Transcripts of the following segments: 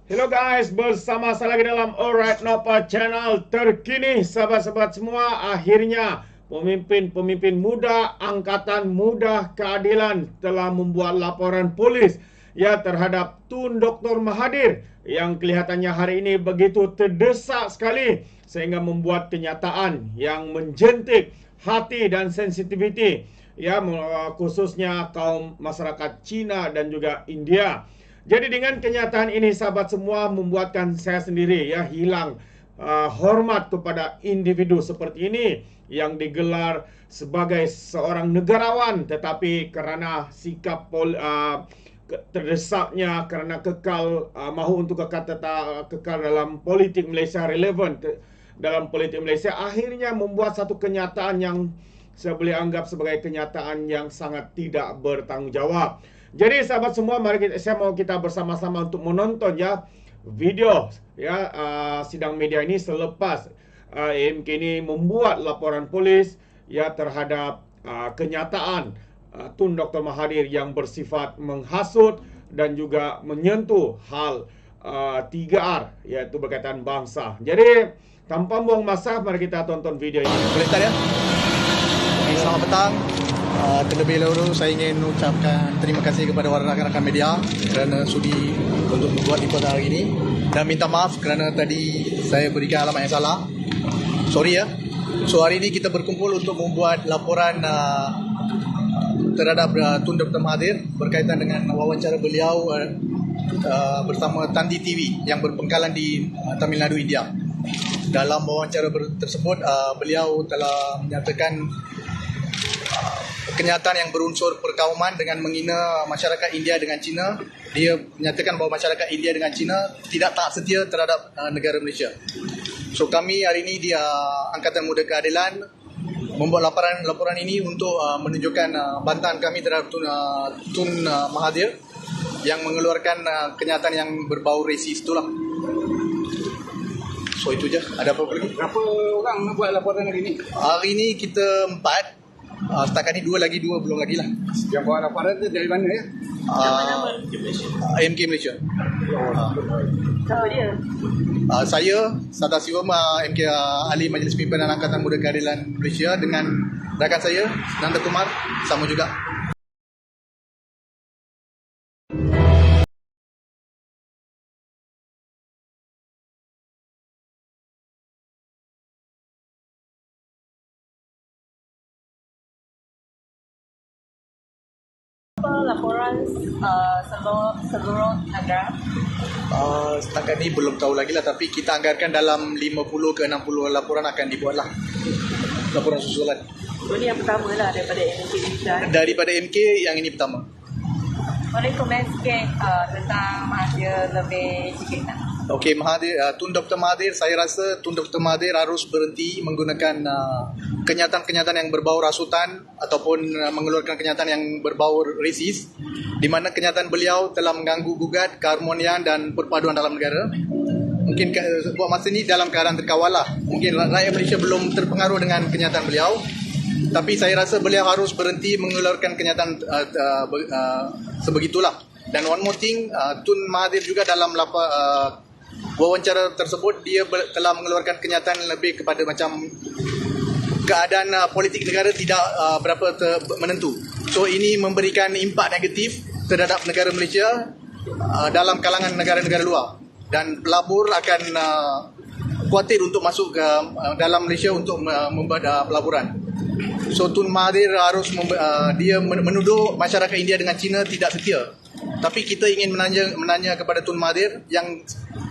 Hello guys, bersama saya lagi dalam Alright Napa Channel terkini. Sahabat-sahabat semua, akhirnya pemimpin-pemimpin muda Angkatan Muda Keadilan telah membuat laporan polis terhadap Tun Dr. Mahathir yang kelihatannya hari ini begitu terdesak sekali sehingga membuat kenyataan yang menjentik hati dan sensitiviti khususnya kaum masyarakat Cina dan juga India. Jadi dengan kenyataan ini sahabat semua membuatkan saya sendiri hilang hormat kepada individu seperti ini yang digelar sebagai seorang negarawan, tetapi karena sikap terdesaknya, karena kekal mahu untuk kekal dalam politik Malaysia, relevan dalam politik Malaysia, akhirnya membuat satu kenyataan yang saya boleh anggap sebagai kenyataan yang sangat tidak bertanggungjawab. Jadi sahabat semua, mari saya mau kita bersama-sama untuk menonton video sidang media ini selepas AMK ini membuat laporan polis terhadap kenyataan Tun Dr. Mahathir yang bersifat menghasut dan juga menyentuh hal 3R, yaitu berkaitan bangsa. Jadi tanpa buang masa, mari kita tonton video ini. Boleh start ya? Selamat petang. Terlebih dahulu saya ingin ucapkan terima kasih kepada rakan-rakan media kerana sudi untuk membuat liputan hari ini, dan minta maaf kerana tadi saya berikan alamat yang salah. Sorry ya. So hari ini kita berkumpul untuk membuat laporan terhadap Tun Dr. Mahathir berkaitan dengan wawancara beliau bersama Tandi TV yang berpengkalan di Tamil Nadu, India. Dalam wawancara tersebut beliau telah menyatakan kenyataan yang berunsur perkauman dengan menghina masyarakat India dengan Cina. Dia menyatakan bahawa masyarakat India dengan Cina tidak taat setia terhadap negara Malaysia. So kami hari ini di Angkatan Muda Keadilan membuat laporan ini untuk menunjukkan bantahan kami terhadap Tun Mahathir yang mengeluarkan kenyataan yang berbau resis itulah. So itu je. Ada apa lagi? Berapa orang nak buat laporan hari ni? Hari ini kita 4. Setakat ni 2 belum lagi lah. Yang buat laporan tu dari mana ya? AMK Malaysia. Siapa dia? Saya Sadasiwam, MK Ahli Majlis Pimpinan Angkatan Muda Keadilan Malaysia, dengan rakan saya Nanda Kumar sama juga. Apa laporan seluruh negara? Setakat ni belum tahu lagi lah, tapi kita anggarkan dalam 50 ke 60 laporan akan dibuat lah. Laporan susulan. Ini yang pertama lah daripada MK Malaysia. Daripada MK yang ini pertama. Boleh komen sikit tentang Mahathir lebih sikit tak? Okey, Tun Dr. Mahathir, saya rasa Tun Dr. Mahathir harus berhenti menggunakan kenyataan-kenyataan yang berbau rasutan ataupun mengeluarkan kenyataan yang berbau resis, di mana kenyataan beliau telah mengganggu gugat keharmonian dan perpaduan dalam negara. Mungkin buat masa ini dalam keadaan terkawal lah. Mungkin rakyat Malaysia belum terpengaruh dengan kenyataan beliau, tapi saya rasa beliau harus berhenti mengeluarkan kenyataan sebegitulah. Dan one more thing, Tun Mahathir juga dalam wawancara tersebut dia telah mengeluarkan kenyataan lebih kepada macam keadaan politik negara tidak berapa menentu. So ini memberikan impak negatif terhadap negara Malaysia dalam kalangan negara-negara luar, dan pelabur akan khawatir untuk masuk ke dalam Malaysia untuk membuat pelaburan. So Tun Mahathir harus dia menuduh masyarakat India dengan Cina tidak setia. Tapi kita ingin menanya kepada Tun Mahathir yang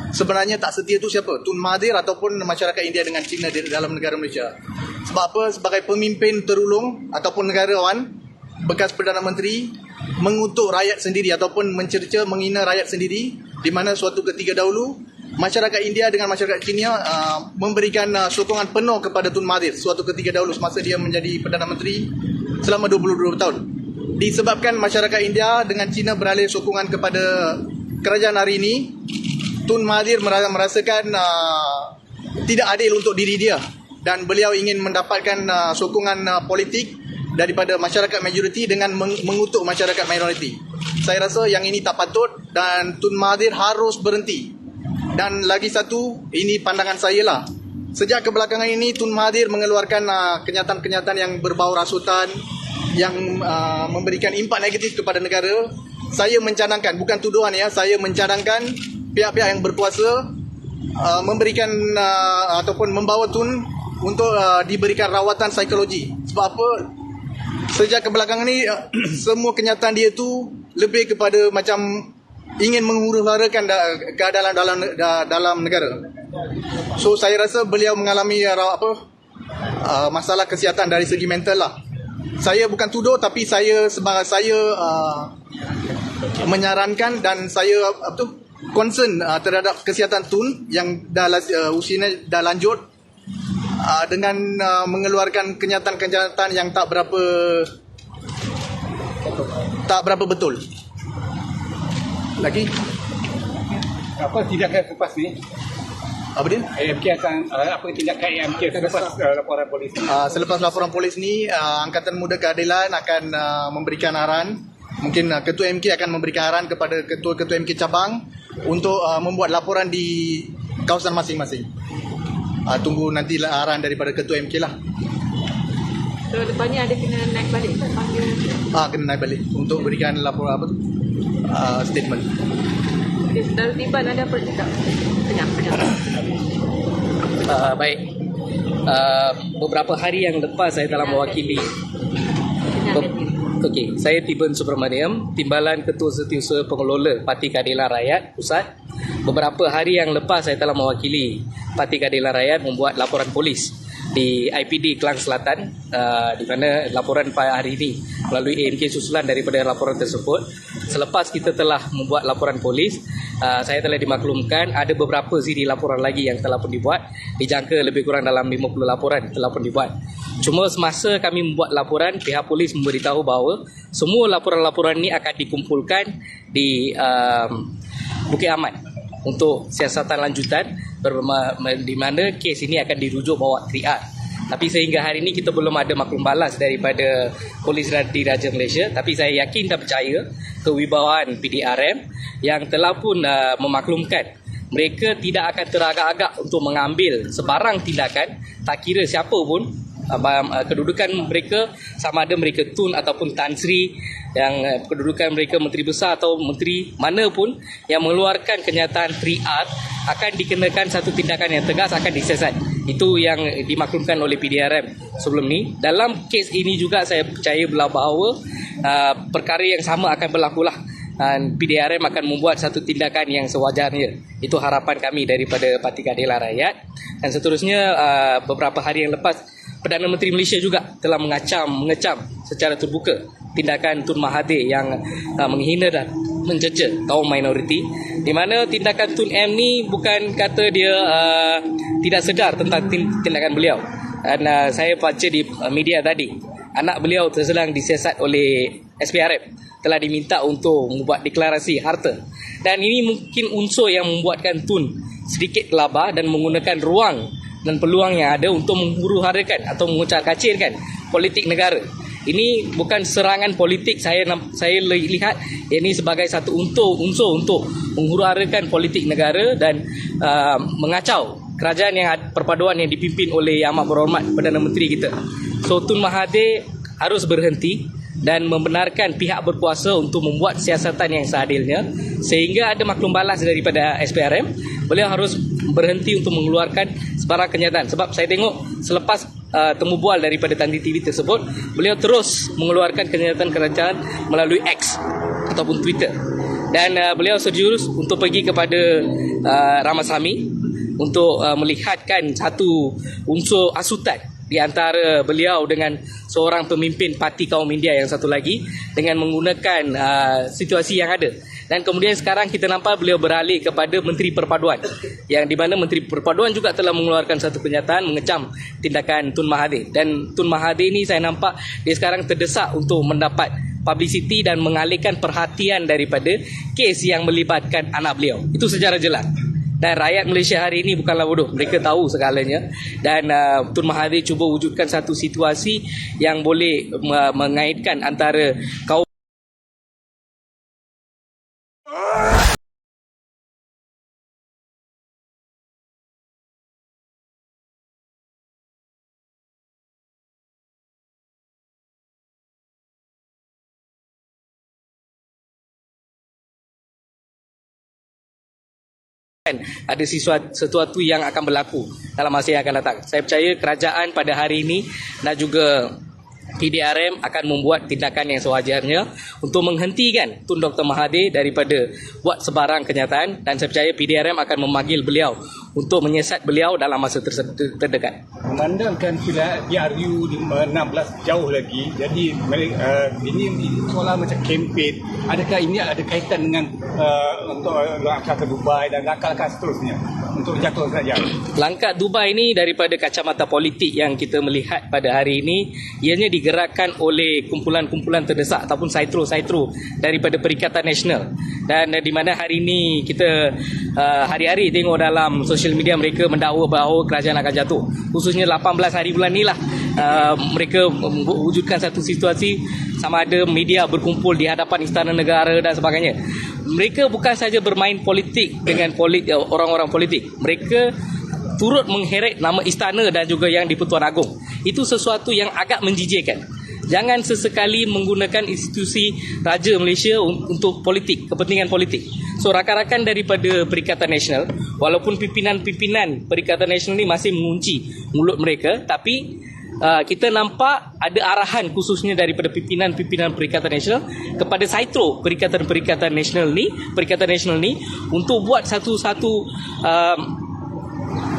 sebenarnya tak setia itu siapa? Tun Mahathir ataupun masyarakat India dengan Cina di dalam negara Malaysia. Sebab apa? Sebagai pemimpin terulung ataupun negarawan, bekas Perdana Menteri, mengutuk rakyat sendiri ataupun mencerca menghina rakyat sendiri, di mana suatu ketika dahulu masyarakat India dengan masyarakat Cina memberikan sokongan penuh kepada Tun Mahathir suatu ketika dahulu semasa dia menjadi Perdana Menteri selama 22 tahun. Disebabkan masyarakat India dengan Cina beralih sokongan kepada kerajaan hari ini, Tun Mahathir merasakan tidak adil untuk diri dia, dan beliau ingin mendapatkan sokongan politik daripada masyarakat majoriti dengan mengutuk masyarakat minoriti. Saya rasa yang ini tak patut dan Tun Mahathir harus berhenti Dan lagi satu, ini pandangan saya lah. Sejak kebelakangan ini Tun Mahathir mengeluarkan kenyataan-kenyataan yang berbau rasutan, yang memberikan impak negatif kepada negara. Saya mencadangkan, bukan tuduhan ya, saya mencadangkan pihak-pihak yang berkuasa memberikan ataupun membawa Tun untuk diberikan rawatan psikologi. Sebab apa? Sejak kebelakangan ni semua kenyataan dia tu lebih kepada macam ingin menghuru-harakan keadaan dalam negara. So saya rasa beliau mengalami masalah kesihatan dari segi mental lah. Saya bukan tuduh, tapi saya menyarankan dan saya concern terhadap kesihatan Tun yang usianya dah lanjut, dengan mengeluarkan kenyataan-kenyataan yang tak berapa betul. Lagi Apa tindakan selepas ni? apa dia? AMK akan apa tindakan AMK selepas laporan polis ni? Selepas laporan polis ni, Angkatan Muda Keadilan akan memberikan arahan. Mungkin Ketua MK akan memberikan arahan kepada Ketua-Ketua MK cabang untuk membuat laporan di kawasan masing-masing. Tunggu nanti arahan daripada Ketua MK lah. So lepas ni ada kena naik balik tak panggil? Kena naik balik untuk berikan laporan statement. Okay, Saudara Tiban ada apa cakap? Kenyap. Baik. Beberapa hari yang lepas saya telah mewakili. Okey, saya Tiban Subramaniam, Timbalan Ketua Setiausaha Pengelola Parti Keadilan Rakyat Pusat. Beberapa hari yang lepas saya telah mewakili Parti Keadilan Rakyat membuat laporan polis di IPD Klang Selatan, di mana laporan pada hari ini melalui AMK susulan daripada laporan tersebut. Selepas kita telah membuat laporan polis, saya telah dimaklumkan ada beberapa siri laporan lagi yang telah pun dibuat, dijangka lebih kurang dalam 50 laporan telah pun dibuat. Cuma semasa kami membuat laporan, pihak polis memberitahu bahawa semua laporan-laporan ini akan dikumpulkan di Bukit Aman untuk siasatan lanjutan, di mana kes ini akan dirujuk bawa 3R. Tapi sehingga hari ini kita belum ada maklum balas daripada Polis Diraja Malaysia. Tapi saya yakin dan percaya kewibawaan PDRM yang telah pun memaklumkan mereka tidak akan teragak-agak untuk mengambil sebarang tindakan, tak kira siapa pun kedudukan mereka, sama ada mereka Tun ataupun Tan Sri, yang kedudukan mereka menteri besar atau menteri mana pun yang mengeluarkan kenyataan 3R akan dikenakan satu tindakan yang tegas, akan disiasat. Itu yang dimaklumkan oleh PDRM sebelum ni. Dalam kes ini juga saya percaya bahawa perkara yang sama akan berlakulah. PDRM akan membuat satu tindakan yang sewajarnya. Itu harapan kami daripada Parti Keadilan Rakyat. Dan seterusnya, beberapa hari yang lepas, Perdana Menteri Malaysia juga telah mengecam secara terbuka tindakan Tun Mahathir yang menghina dan mencecer kaum minoriti, di mana tindakan Tun M ni bukan kata dia tidak sedar tentang tindakan beliau. Dan saya baca di media tadi, anak beliau terselang disiasat oleh SPRM, telah diminta untuk membuat deklarasi harta. Dan ini mungkin unsur yang membuatkan Tun sedikit gelabah dan menggunakan ruang dan peluang yang ada untuk menghuru-harakan atau mengucar-kacirkan politik negara. Ini bukan serangan politik, saya lihat ini sebagai satu unsur untuk menghuru-harakan politik negara dan mengacau kerajaan yang perpaduan yang dipimpin oleh Yang Amat Berhormat Perdana Menteri kita. So Tun Mahathir harus berhenti dan membenarkan pihak berkuasa untuk membuat siasatan yang seadilnya, sehingga ada maklum balas daripada SPRM. Beliau harus berhenti untuk mengeluarkan sebarang kenyataan. Sebab saya tengok selepas temu bual daripada Tanti TV tersebut, beliau terus mengeluarkan kenyataan kerajaan melalui X ataupun Twitter. Dan beliau sejurus untuk pergi kepada Ramasamy untuk melihatkan satu unsur asutan di antara beliau dengan seorang pemimpin parti kaum India yang satu lagi, dengan menggunakan situasi yang ada. Dan kemudian sekarang kita nampak beliau beralih kepada Menteri Perpaduan, yang di mana Menteri Perpaduan juga telah mengeluarkan satu kenyataan mengecam tindakan Tun Mahathir. Dan Tun Mahathir ini saya nampak dia sekarang terdesak untuk mendapat publicity dan mengalihkan perhatian daripada kes yang melibatkan anak beliau. Itu secara jelas. Dan rakyat Malaysia hari ini bukanlah bodoh, mereka tahu segalanya. Dan Tun Mahathir cuba wujudkan satu situasi yang boleh mengaitkan antara kaum ada sesuatu yang akan berlaku dalam masa yang akan datang. Saya percaya kerajaan pada hari ini dan juga PDRM akan membuat tindakan yang sewajarnya untuk menghentikan Tun Dr. Mahathir daripada buat sebarang kenyataan, dan saya percaya PDRM akan memanggil beliau untuk menyiasat beliau dalam masa terdekat. Memandangkan PRU 16 jauh lagi, jadi ini seolah macam kempen. Adakah ini ada kaitan dengan untuk langkah ke Dubai dan langkah-langkah seterusnya untuk jatuh saja? Langkah Dubai ini daripada kacamata politik yang kita melihat pada hari ini, ianya digerakkan oleh kumpulan-kumpulan terdesak ataupun saitro-saitro daripada Perikatan Nasional, dan di mana hari ini kita hari-hari tengok dalam sosial media mereka mendakwa bahawa kerajaan akan jatuh, khususnya 18 hari bulan ni lah. Mereka wujudkan satu situasi sama ada media berkumpul di hadapan Istana Negara dan sebagainya. Mereka bukan saja bermain politik dengan orang-orang politik, mereka turut mengheret nama istana dan juga yang di-Pertuan Agong. Itu sesuatu yang agak menjijikkan. Jangan sesekali menggunakan institusi Raja Malaysia untuk politik, kepentingan politik. So, rakan-rakan daripada Perikatan Nasional, walaupun pimpinan-pimpinan Perikatan Nasional ni masih mengunci mulut mereka, tapi kita nampak ada arahan khususnya daripada pimpinan-pimpinan Perikatan Nasional kepada saitro Perikatan Nasional ni untuk buat satu-satu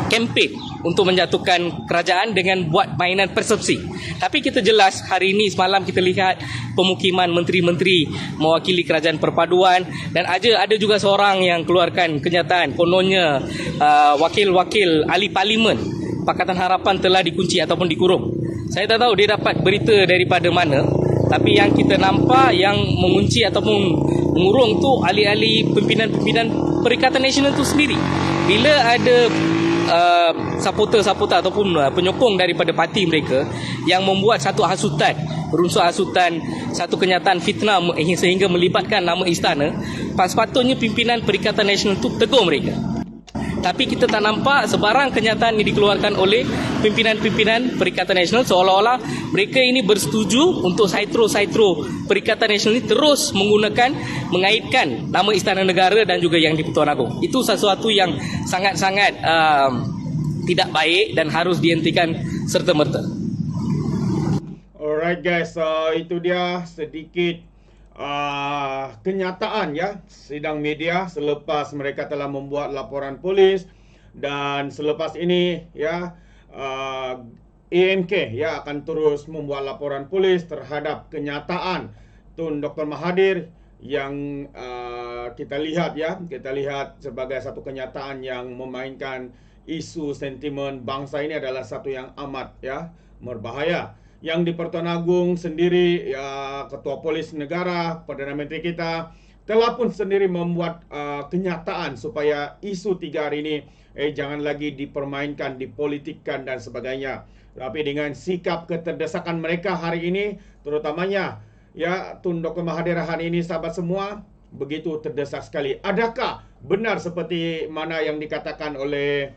kempen untuk menjatuhkan kerajaan dengan buat mainan persepsi. Tapi kita jelas hari ini semalam kita lihat pemukiman menteri-menteri mewakili kerajaan perpaduan, dan ada juga seorang yang keluarkan kenyataan kononnya wakil-wakil ahli parlimen Pakatan Harapan telah dikunci ataupun dikurung. Saya tak tahu dia dapat berita daripada mana, tapi yang kita nampak yang mengunci ataupun mengurung tu ahli-ahli pimpinan-pimpinan Perikatan Nasional tu sendiri. Bila ada supporter-supporter ataupun penyokong daripada parti mereka yang membuat satu hasutan, berunsur hasutan, satu kenyataan fitnah sehingga melibatkan nama istana, sepatutnya pimpinan Perikatan Nasional itu tegur mereka. Tapi kita tak nampak sebarang kenyataan yang dikeluarkan oleh pimpinan-pimpinan Perikatan Nasional, seolah-olah mereka ini bersetuju untuk saitro-saitro Perikatan Nasional ini terus mengaitkan nama Istana Negara dan juga yang di-Pertuan Agong. Itu sesuatu yang sangat-sangat tidak baik dan harus dihentikan serta-merta. Alright guys, itu dia sedikit kenyataan ya sidang media selepas mereka telah membuat laporan polis, dan selepas ini ya AMK ya akan terus membuat laporan polis terhadap kenyataan Tun Dr. Mahathir yang kita lihat sebagai satu kenyataan yang memainkan isu sentimen bangsa ini adalah satu yang amat ya berbahaya. Yang di Pertuan Agong sendiri, ya, Ketua Polis Negara, Perdana Menteri kita telah pun sendiri membuat kenyataan supaya isu 3 hari ini jangan lagi dipermainkan, dipolitikkan dan sebagainya. Tapi dengan sikap keterdesakan mereka hari ini, terutamanya ya Tun Dr. Mahathir hari ini, sahabat semua, begitu terdesak sekali. Adakah benar seperti mana yang dikatakan oleh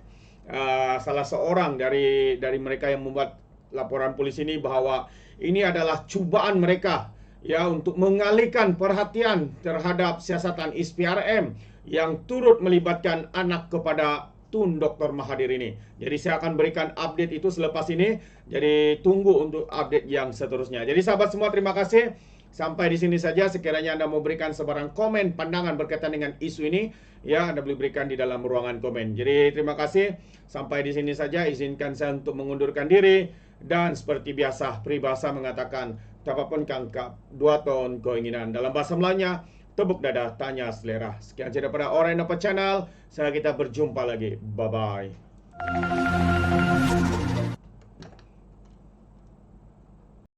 salah seorang dari mereka yang membuat laporan polis ini, bahwa ini adalah cubaan mereka ya untuk mengalihkan perhatian terhadap siasatan SPRM yang turut melibatkan anak kepada Tun Dr. Mahathir ini. Jadi saya akan berikan update itu selepas ini. Jadi tunggu untuk update yang seterusnya. Jadi sahabat semua, terima kasih. Sampai di sini saja. Sekiranya Anda mau berikan sebarang komen, pandangan berkaitan dengan isu ini, ya Anda boleh berikan di dalam ruangan komen. Jadi terima kasih. Sampai di sini saja. Izinkan saya untuk mengundurkan diri. Dan seperti biasa, peribahasa mengatakan, tapapun kangkap, 2 ton keinginan. Dalam bahasa Melayunya, tepuk dada, tanya selera. Sekian saja daripada Alright Not Channel. Saya kita berjumpa lagi. Bye-bye.